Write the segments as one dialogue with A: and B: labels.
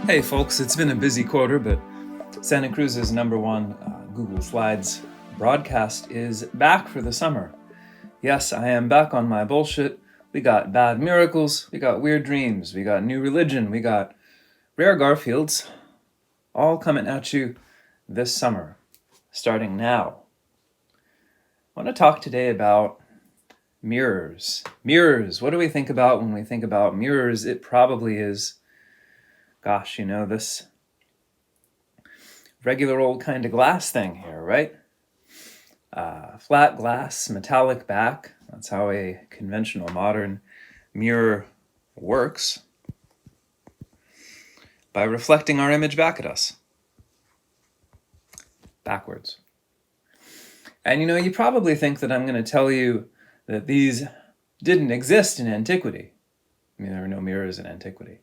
A: Hey folks, it's been a busy quarter, but Santa Cruz's #1 Google Slides broadcast is back for the summer. Yes, I am back on my bullshit. We got bad miracles, we got weird dreams, we got new religion, we got rare Garfields, all coming at you this summer, starting now. I want to talk today about mirrors. Mirrors, what do we think about when we think about mirrors? It probably is, gosh, this regular old kind of glass thing here, right? Flat glass, metallic back. That's how a conventional modern mirror works, by reflecting our image back at us, backwards. And you probably think that I'm going to tell you that these didn't exist in antiquity. There were no mirrors in antiquity.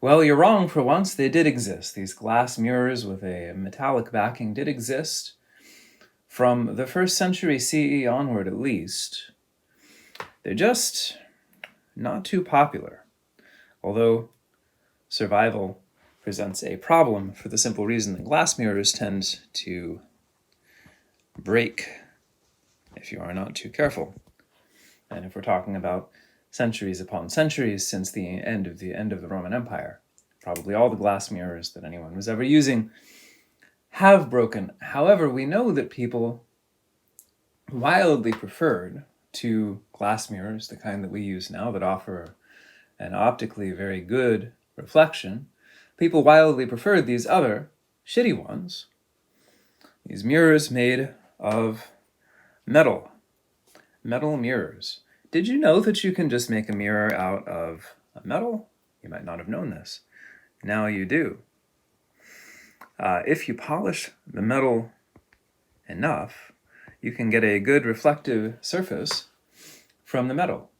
A: Well, you're wrong for once. They did exist. These glass mirrors with a metallic backing did exist. From the 1st century CE onward, at least. They're just not too popular. Although survival presents a problem for the simple reason that glass mirrors tend to break if you are not too careful. And if we're talking about centuries upon centuries since the end of the Roman Empire, probably all the glass mirrors that anyone was ever using have broken. However, we know that people wildly preferred to glass mirrors, the kind that we use now that offer an optically very good reflection. People wildly preferred these other shitty ones, these mirrors made of metal mirrors. Did you know that you can just make a mirror out of metal? You might not have known this. Now you do. If you polish the metal enough, you can get a good reflective surface from the metal.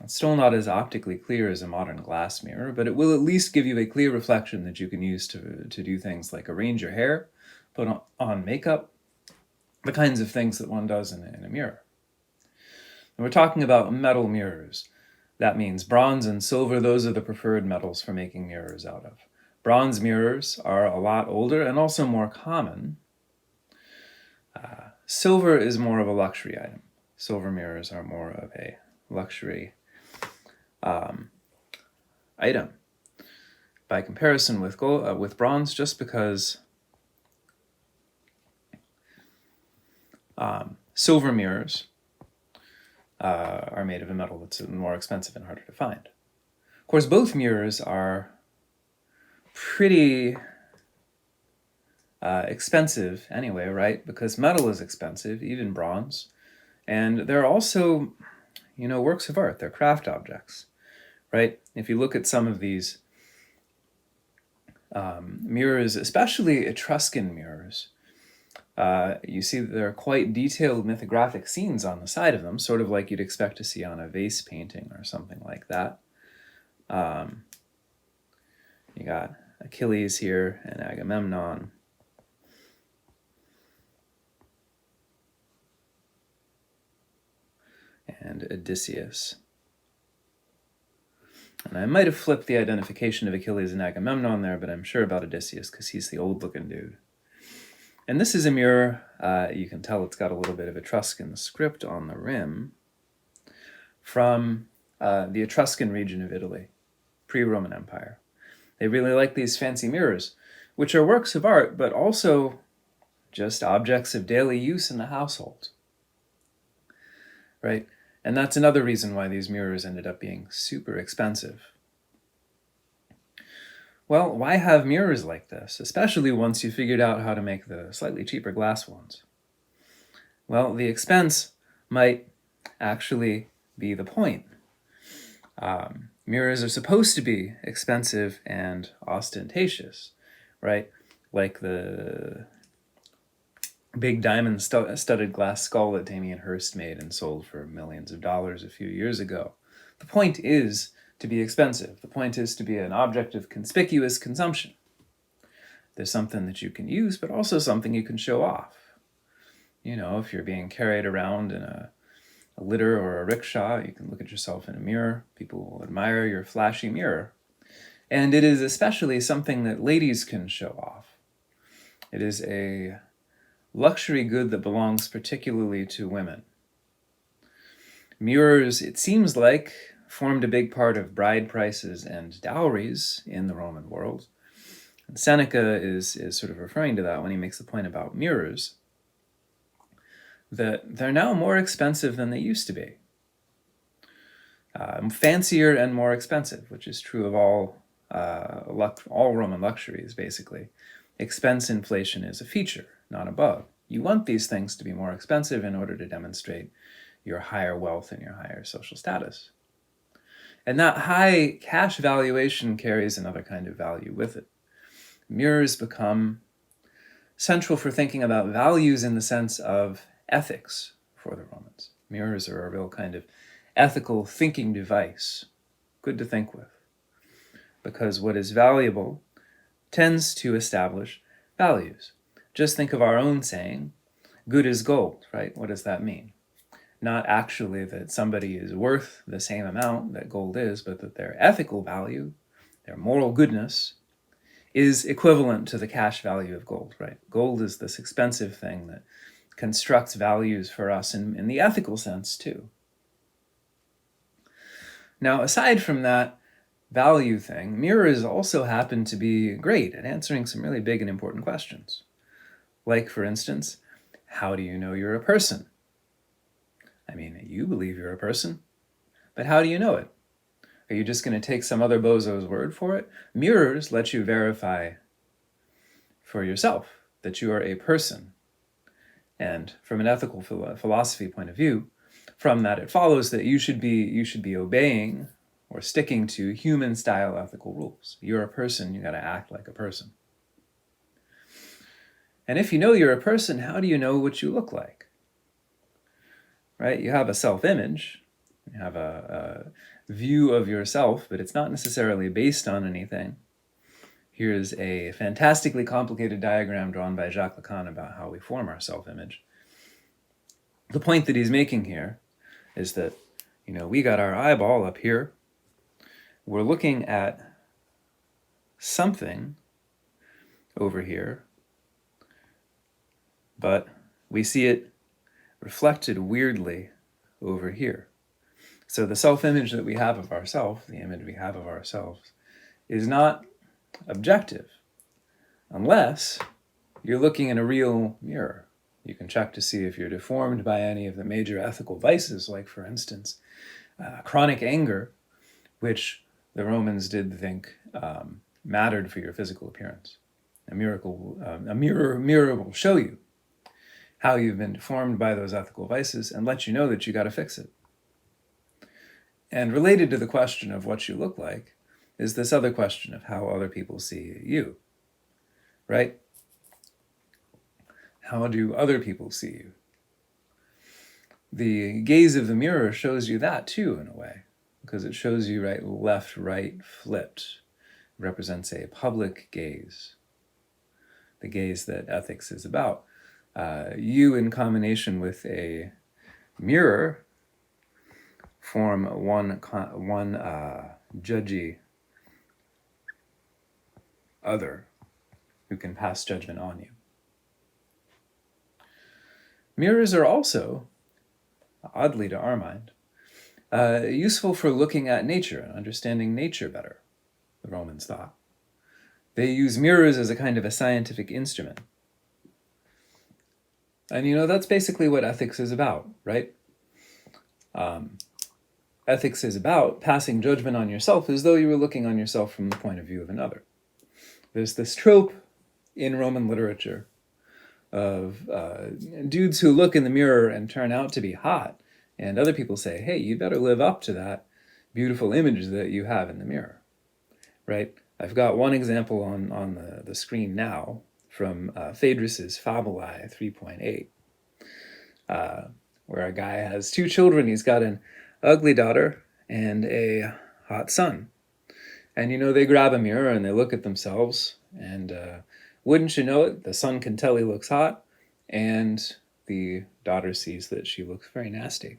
A: It's still not as optically clear as a modern glass mirror, but it will at least give you a clear reflection that you can use to do things like arrange your hair, put on makeup, the kinds of things that one does in a mirror. And we're talking about metal mirrors. That means bronze and silver, those are the preferred metals for making mirrors out of. Bronze mirrors are a lot older and also more common. Silver is more of a luxury item. Silver mirrors are more of a luxury item by comparison with bronze, just because silver mirrors are made of a metal that's more expensive and harder to find. Of course, both mirrors are pretty expensive anyway, right? Because metal is expensive, even bronze. And they're also, works of art. They're craft objects, right? If you look at some of these mirrors, especially Etruscan mirrors, you see that there are quite detailed mythographic scenes on the side of them, sort of like you'd expect to see on a vase painting or something like that. You got Achilles here and Agamemnon. And Odysseus. And I might have flipped the identification of Achilles and Agamemnon there, but I'm sure about Odysseus because he's the old-looking dude. And this is a mirror. You can tell it's got a little bit of Etruscan script on the rim from the Etruscan region of Italy, pre-Roman Empire. They really like these fancy mirrors, which are works of art, but also just objects of daily use in the household, right? And that's another reason why these mirrors ended up being super expensive. Well, why have mirrors like this, especially once you figured out how to make the slightly cheaper glass ones? Well, the expense might actually be the point. Mirrors are supposed to be expensive and ostentatious, right? Like the big diamond studded glass skull that Damien Hirst made and sold for millions of dollars a few years ago. The point is to be expensive. The point is to be an object of conspicuous consumption. There's something that you can use, but also something you can show off. If you're being carried around in a litter or a rickshaw, you can look at yourself in a mirror. People will admire your flashy mirror. And it is especially something that ladies can show off. It is a luxury good that belongs particularly to women. Mirrors, it seems like, formed a big part of bride prices and dowries in the Roman world. And Seneca is sort of referring to that when he makes the point about mirrors, that they're now more expensive than they used to be. Fancier and more expensive, which is true of all Roman luxuries, basically. Expense inflation is a feature, not a bug. You want these things to be more expensive in order to demonstrate your higher wealth and your higher social status. And that high cash valuation carries another kind of value with it. Mirrors become central for thinking about values in the sense of ethics for the Romans. Mirrors are a real kind of ethical thinking device, good to think with, because what is valuable tends to establish values. Just think of our own saying, good as gold, right? What does that mean? Not actually that somebody is worth the same amount that gold is, but that their ethical value, their moral goodness, is equivalent to the cash value of gold, right? Gold is this expensive thing that constructs values for us in the ethical sense too. Now, aside from that value thing, mirrors also happen to be great at answering some really big and important questions. Like, for instance, how do you know you're a person? I mean, you believe you're a person, but how do you know it? Are you just going to take some other bozo's word for it? Mirrors let you verify for yourself that you are a person. And from an ethical philosophy point of view, from that it follows that you should be obeying or sticking to human-style ethical rules. You're a person, you got to act like a person. And if you know you're a person, how do you know what you look like? Right? You have a self-image, you have a view of yourself, but it's not necessarily based on anything. Here's a fantastically complicated diagram drawn by Jacques Lacan about how we form our self-image. The point that he's making here is that, we got our eyeball up here. We're looking at something over here, but we see it reflected weirdly over here. So the self-image that we have of ourselves, the image we have of ourselves, is not objective unless you're looking in a real mirror. You can check to see if you're deformed by any of the major ethical vices, like, for instance, chronic anger, which the Romans did think mattered for your physical appearance. A mirror will show you how you've been deformed by those ethical vices and let you know that you got to fix it. And related to the question of what you look like is this other question of how other people see you, right? How do other people see you? The gaze of the mirror shows you that too, in a way, because it shows you right, left, right, flipped. It represents a public gaze, the gaze that ethics is about. You, in combination with a mirror, form one judgy other who can pass judgment on you. Mirrors are also, oddly to our mind, useful for looking at nature and understanding nature better, the Romans thought. They use mirrors as a kind of a scientific instrument. And that's basically what ethics is about, right? Ethics is about passing judgment on yourself as though you were looking on yourself from the point of view of another. There's this trope in Roman literature of dudes who look in the mirror and turn out to be hot, and other people say, hey, you better live up to that beautiful image that you have in the mirror, right? I've got one example on the screen now from Phaedrus's Fabulae 3.8, where a guy has two children. He's got an ugly daughter and a hot son. And they grab a mirror and they look at themselves, and wouldn't you know it, the son can tell he looks hot, and the daughter sees that she looks very nasty.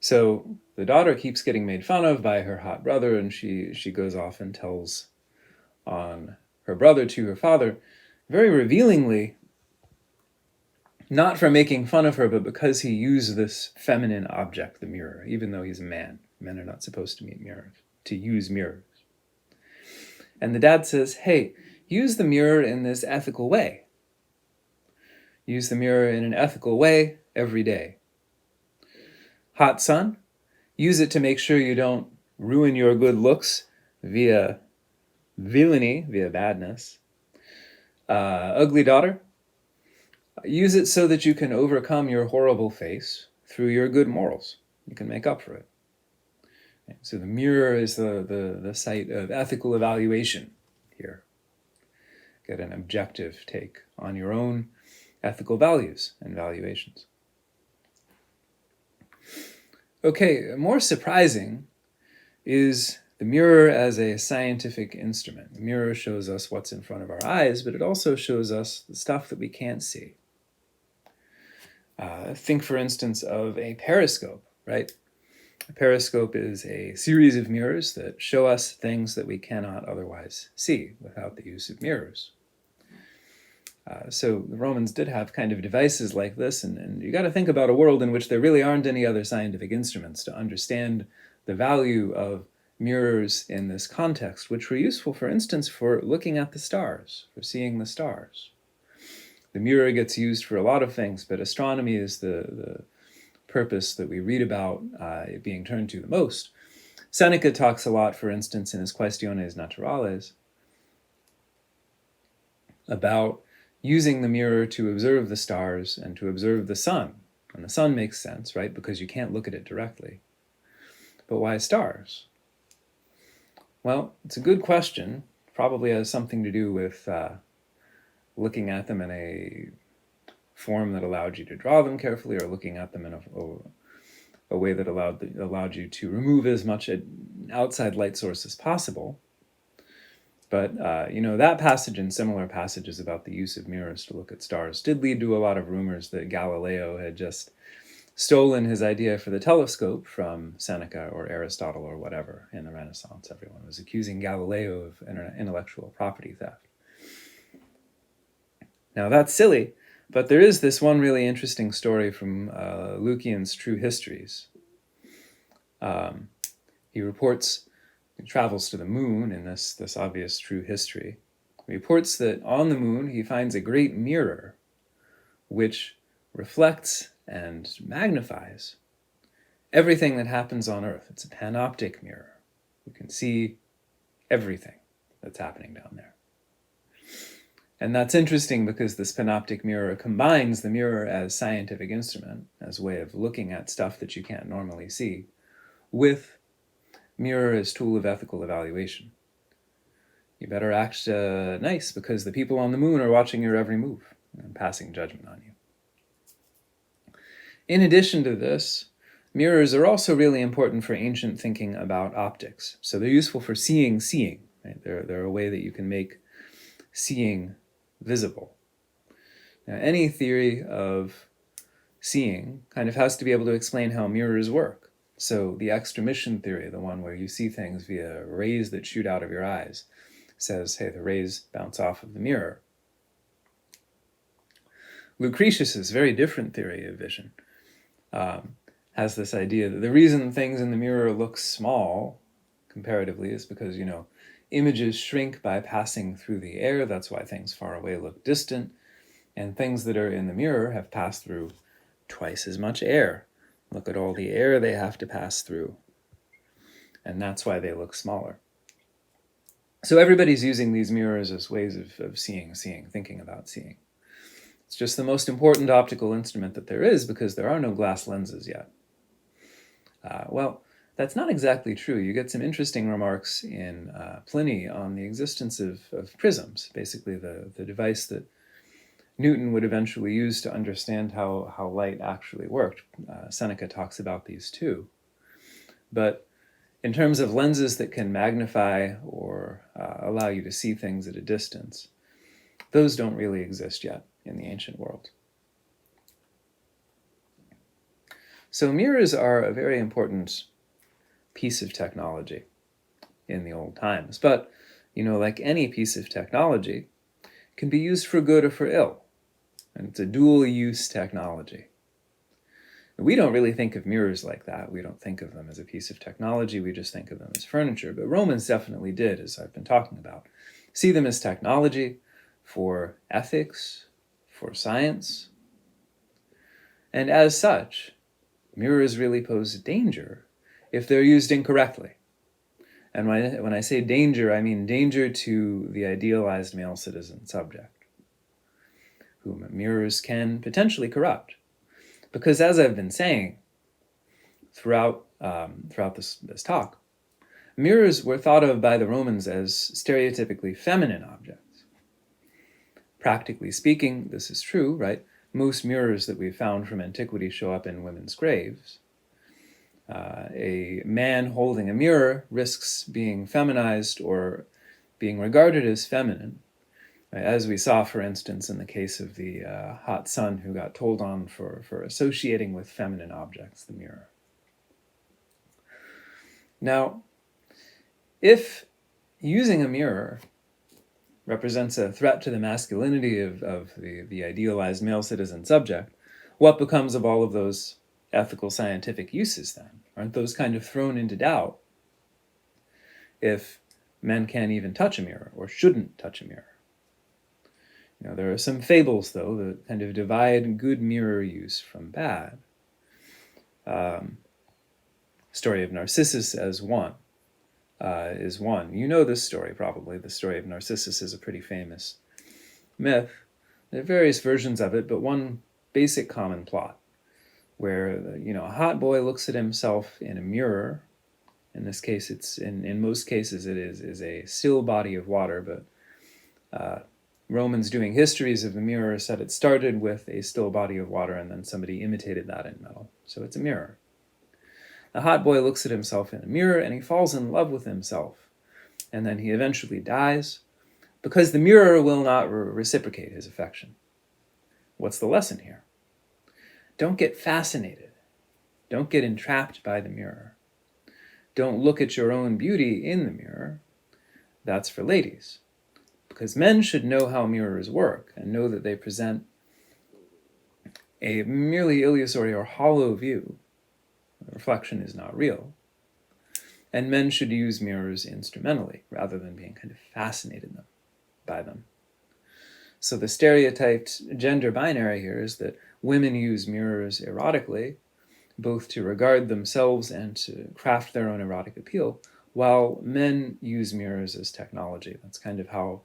A: So the daughter keeps getting made fun of by her hot brother, and she goes off and tells on her brother to her father, very revealingly, not for making fun of her, but because he used this feminine object, the mirror, even though he's a man. Men are not supposed to use mirrors. And the dad says, hey, use the mirror in this ethical way. Use the mirror in an ethical way every day. Hot son, use it to make sure you don't ruin your good looks via villainy, via badness. Ugly daughter, use it so that you can overcome your horrible face through your good morals. You can make up for it. So the mirror is the site of ethical evaluation here. Get an objective take on your own ethical values and valuations. Okay, more surprising is the mirror as a scientific instrument. The mirror shows us what's in front of our eyes, but it also shows us the stuff that we can't see. Think, for instance, of a periscope, right? A periscope is a series of mirrors that show us things that we cannot otherwise see without the use of mirrors. So the Romans did have kind of devices like this, and you got to think about a world in which there really aren't any other scientific instruments to understand the value of mirrors in this context, which were useful, for instance, for looking at the stars, for seeing the stars. The mirror gets used for a lot of things, but astronomy is the purpose that we read about it being turned to the most. Seneca talks a lot, for instance, in his Questiones Naturales, about using the mirror to observe the stars and to observe the sun. And the sun makes sense, right? Because you can't look at it directly. But why stars? Well, it's a good question. Probably has something to do with looking at them in a form that allowed you to draw them carefully, or looking at them in a way that allowed you to remove as much outside light source as possible. But, that passage and similar passages about the use of mirrors to look at stars did lead to a lot of rumors that Galileo had just stolen his idea for the telescope from Seneca or Aristotle or whatever in the Renaissance. Everyone was accusing Galileo of intellectual property theft. Now, that's silly, but there is this one really interesting story from Lucian's True Histories. He travels to the moon in this obvious true history. He reports that on the moon he finds a great mirror which reflects and magnifies everything that happens on Earth. It's a panoptic mirror. You can see everything that's happening down there. And that's interesting because this panoptic mirror combines the mirror as scientific instrument, as a way of looking at stuff that you can't normally see, with mirror as tool of ethical evaluation. You better act nice because the people on the moon are watching your every move and passing judgment on you. In addition to this, mirrors are also really important for ancient thinking about optics. So they're useful for seeing. Right? They're a way that you can make seeing visible. Now, any theory of seeing kind of has to be able to explain how mirrors work. So the extramission theory, the one where you see things via rays that shoot out of your eyes, says, hey, the rays bounce off of the mirror. Lucretius's very different theory of vision has this idea that the reason things in the mirror look small, comparatively, is because, images shrink by passing through the air. That's why things far away look distant. And things that are in the mirror have passed through twice as much air. Look at all the air they have to pass through. And that's why they look smaller. So everybody's using these mirrors as ways of seeing, thinking about seeing. It's just the most important optical instrument that there is because there are no glass lenses yet. Well, that's not exactly true. You get some interesting remarks in Pliny on the existence of prisms, basically the device that Newton would eventually use to understand how light actually worked. Seneca talks about these too. But in terms of lenses that can magnify or allow you to see things at a distance, those don't really exist yet in the ancient world. So mirrors are a very important piece of technology in the old times. But, like any piece of technology, it can be used for good or for ill. And it's a dual-use technology. We don't really think of mirrors like that. We don't think of them as a piece of technology. We just think of them as furniture. But Romans definitely did, as I've been talking about. See them as technology for ethics, for science. And as such, mirrors really pose danger if they're used incorrectly. And when I say danger, I mean danger to the idealized male citizen subject, whom mirrors can potentially corrupt. Because as I've been saying throughout this talk, mirrors were thought of by the Romans as stereotypically feminine objects. Practically speaking, this is true, right? Most mirrors that we've found from antiquity show up in women's graves. A man holding a mirror risks being feminized or being regarded as feminine, as we saw, for instance, in the case of the hot son who got told on for associating with feminine objects, the mirror. Now, if using a mirror represents a threat to the masculinity of the idealized male citizen subject, what becomes of all of those ethical scientific uses then? Aren't those kind of thrown into doubt if men can't even touch a mirror or shouldn't touch a mirror? There are some fables, though, that kind of divide good mirror use from bad. Story of Narcissus as one is one. You know this story, probably. The story of Narcissus is a pretty famous myth. There are various versions of it, but one basic common plot where, a hot boy looks at himself in a mirror. In this case, it's in most cases it is a still body of water, but Romans doing histories of the mirror said it started with a still body of water and then somebody imitated that in metal. So it's a mirror. The hot boy looks at himself in a mirror and he falls in love with himself. And then he eventually dies because the mirror will not reciprocate his affection. What's the lesson here? Don't get fascinated. Don't get entrapped by the mirror. Don't look at your own beauty in the mirror. That's for ladies. Because men should know how mirrors work and know that they present a merely illusory or hollow view. The reflection is not real. And men should use mirrors instrumentally rather than being kind of fascinated by them. So the stereotyped gender binary here is that women use mirrors erotically, both to regard themselves and to craft their own erotic appeal, while men use mirrors as technology. That's kind of how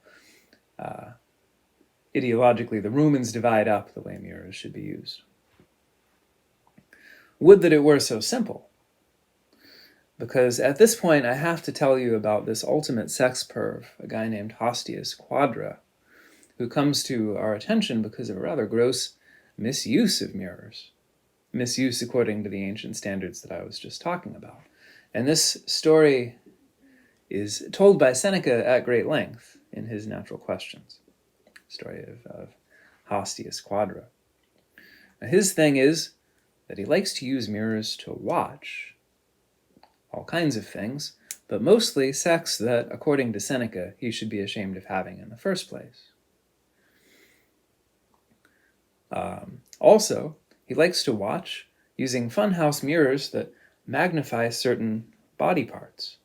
A: ideologically the Romans divide up the way mirrors should be used. Would that it were so simple. Because at this point I have to tell you about this ultimate sex perv, a guy named Hostius Quadra, who comes to our attention because of a rather gross misuse of mirrors. Misuse according to the ancient standards that I was just talking about. And this story is told by Seneca at great length in his Natural Questions. Story of Hostius Quadra. Now, his thing is that he likes to use mirrors to watch all kinds of things, but mostly sex that, according to Seneca, he should be ashamed of having in the first place. Also, he likes to watch using funhouse mirrors that magnify certain body parts,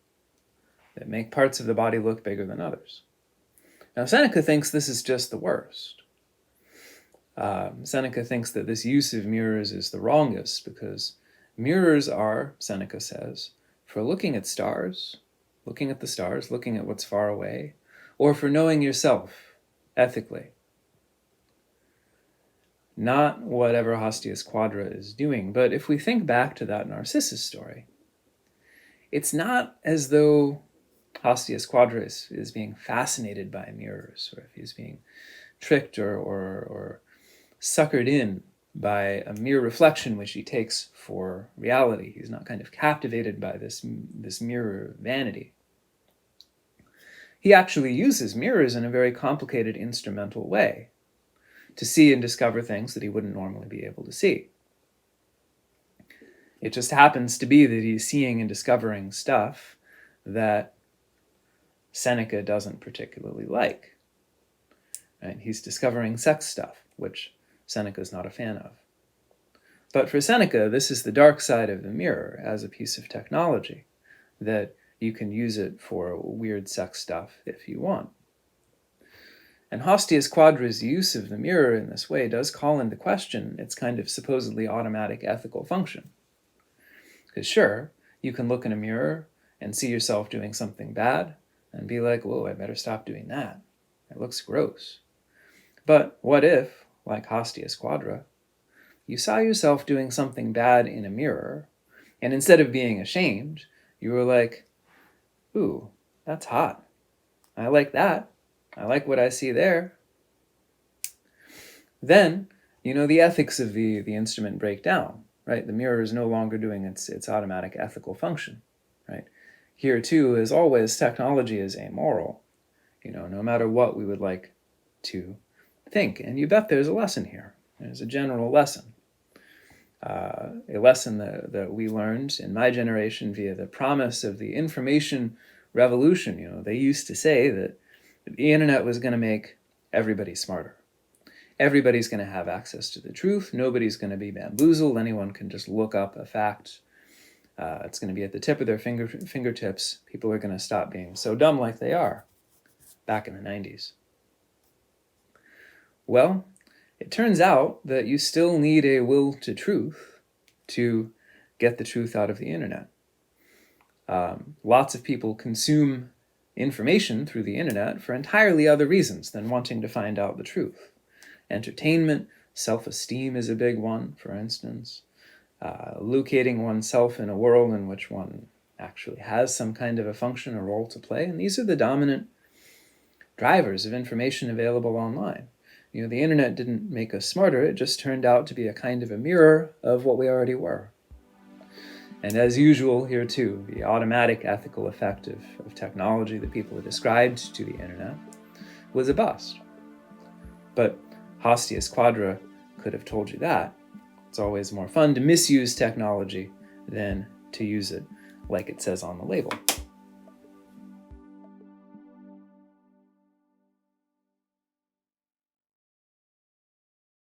A: that make parts of the body look bigger than others. Now, Seneca thinks this is just the worst. Seneca thinks that this use of mirrors is the wrongest because mirrors are, Seneca says, for looking at stars, looking at the stars, looking at what's far away, or for knowing yourself ethically. Not whatever Hostius Quadra is doing, but if we think back to that Narcissus story, it's not as though Hostius Quadra is being fascinated by mirrors, or if he's being tricked or suckered in by a mere reflection which he takes for reality. He's not kind of captivated by this mirror vanity. He actually uses mirrors in a very complicated instrumental way to see and discover things that he wouldn't normally be able to see. It just happens to be that he's seeing and discovering stuff that Seneca doesn't particularly like. Right? He's discovering sex stuff, which Seneca's not a fan of. But for Seneca, this is the dark side of the mirror as a piece of technology, that you can use it for weird sex stuff if you want. And Hostius Quadra's use of the mirror in this way does call into question its kind of supposedly automatic ethical function. Because sure, you can look in a mirror and see yourself doing something bad and be like, whoa, I better stop doing that. It looks gross. But what if, like Hostius Quadra, you saw yourself doing something bad in a mirror, and instead of being ashamed, you were like, ooh, that's hot. I like that. I like what I see there. Then, the ethics of the instrument break down, right? The mirror is no longer doing its automatic ethical function, right? Here, too, as always, technology is amoral, no matter what we would like to think. And you bet there's a lesson here. There's a general lesson. A lesson that we learned in my generation via the promise of the information revolution. They used to say that the internet was going to make everybody smarter. Everybody's going to have access to the truth. Nobody's going to be bamboozled. Anyone can just look up a fact. It's going to be at the tip of their fingertips. People are going to stop being so dumb like they are back in the 90s. Well, it turns out that you still need a will to truth to get the truth out of the internet. Lots of people consume information through the internet for entirely other reasons than wanting to find out the truth. Entertainment, self-esteem is a big one, for instance. Locating oneself in a world in which one actually has some kind of a function or role to play. And these are the dominant drivers of information available online. The internet didn't make us smarter, it just turned out to be a kind of a mirror of what we already were. And as usual here too, the automatic ethical effect of technology that people had ascribed to the internet was a bust. But Hostius Quadra could have told you that. It's always more fun to misuse technology than to use it like it says on the label.